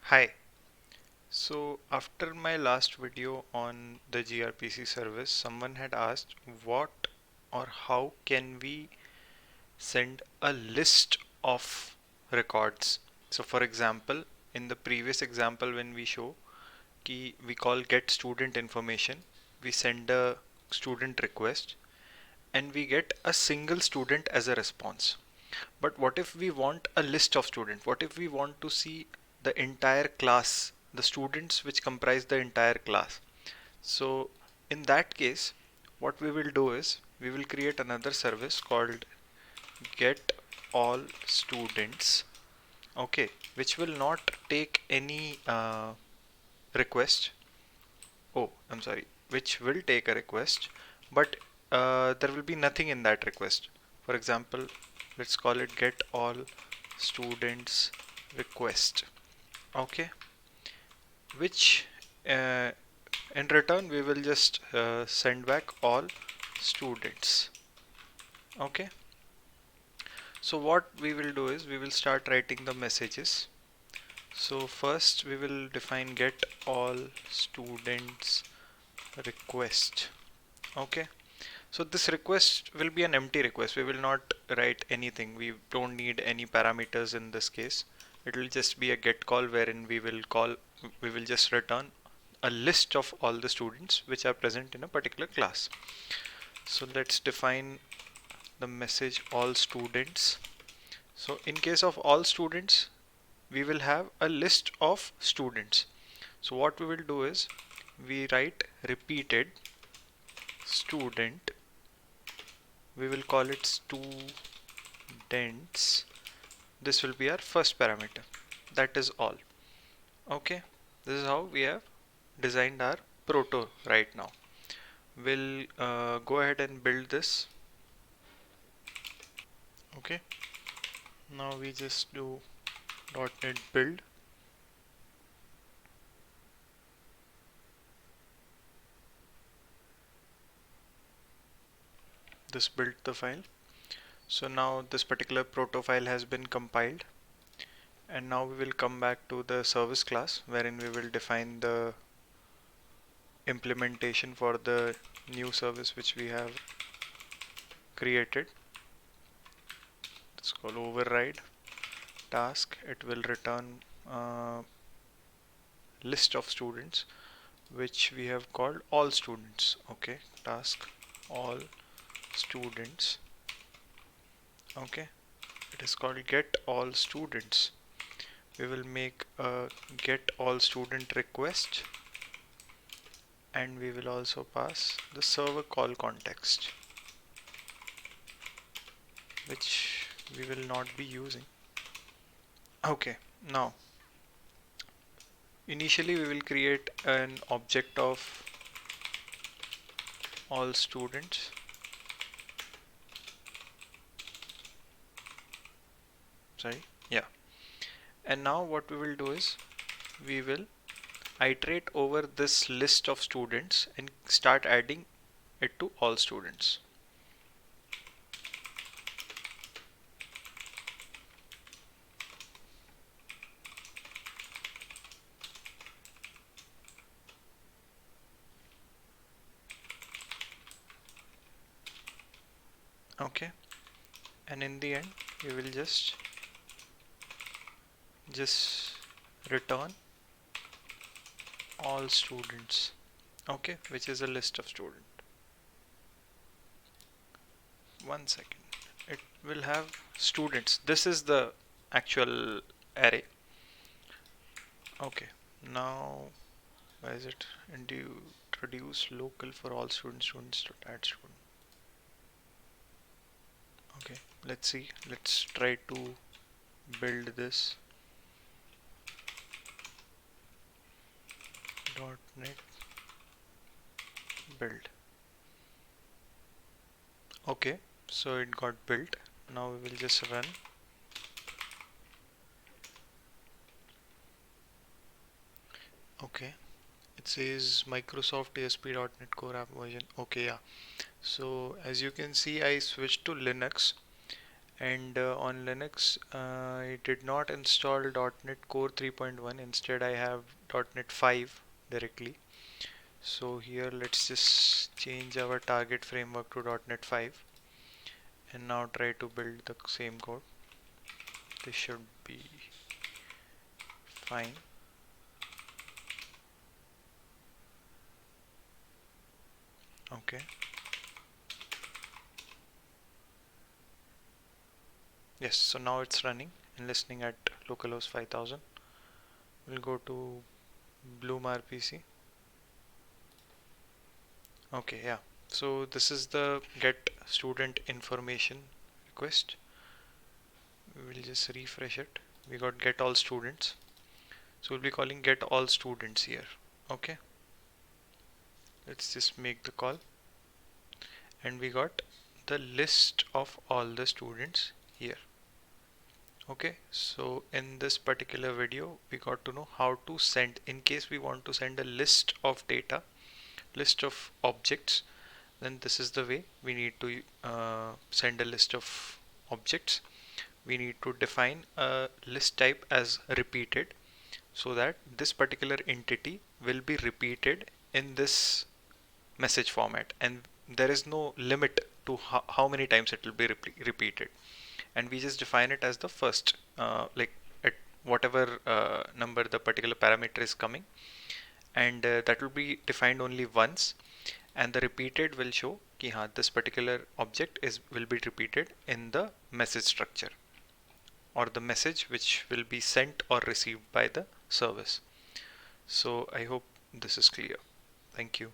Hi. So after my last video on the gRPC service, someone had asked what or how can we send a list of records. So for example, in the previous example when we show we call get student information, we send a student request and we get a single student as a response. But what if we want a list of students? What if we want to see the entire class, the students which comprise the entire class? So in that case, what we will do is we will create another service called get all students, okay, which will not take any request. Oh, I'm sorry, which will take a request, but there will be nothing in that request. For example, let's call it get all students request, okay, which uh, in return we will just send back all students, okay. So what we will do is we will start writing the messages. So first we will define get all students request, okay. So this request will be an empty request. We will not write anything. We don't need any parameters in this case. It will just be a get call wherein we will just return a list of all the students which are present in a particular class. So let's define the message all students. So in case of all students, we will have a list of students. So what we will do is we write repeated student, we will call it students. This will be our first parameter. That is all. Okay, this is how we have designed our proto right now. We'll go ahead and build this. Okay, now we just do .NET build. This built the file. So now this particular proto file has been compiled, and now we will come back to the service class wherein we will define the implementation for the new service which we have created. It's called override task. It will return list of students which we have called all students. Okay, task all students. Okay, it is called get all students. We will make a get all student request, and we will also pass the server call context, which we will not be using. Okay, now initially we will create an object of all students. Sorry, yeah. And now what we will do is we will iterate over this list of students and start adding it to all students. Okay, and in the end we will just return all students, okay, which is a list of students. One second, it will have students. This is the actual array. Okay, now why is it introduce local for all students to add student. Okay, let's see, let's try to build this. .NET build. Okay, so it got built. Now we will just run. Okay, it says Microsoft ASP.NET Core App version. Okay, yeah. So as you can see, I switched to Linux, And on Linux, I did not install .NET Core 3.1. Instead, I have .NET 5 directly. So here, let's just change our target framework to .NET 5 and now try to build the same code. This should be fine. Okay. Yes, so now it's running and listening at localhost 5000. We'll go to Bloom RPC. Okay, yeah. So this is the get student information request. We'll just refresh it. We got get all students. So we'll be calling get all students here. Okay. Let's just make the call. And we got the list of all the students here. Okay, so in this particular video, we got to know how to send, in case we want to send a list of data, list of objects, then this is the way we need to send a list of objects. We need to define a list type as repeated so that this particular entity will be repeated in this message format, and there is no limit to how many times it will be repeated, and we just define it as the first like at whatever number the particular parameter is coming, and that will be defined only once, and the repeated will show कि हाँ, this particular object will be repeated in the message structure or the message which will be sent or received by the service. So I hope this is clear. Thank you.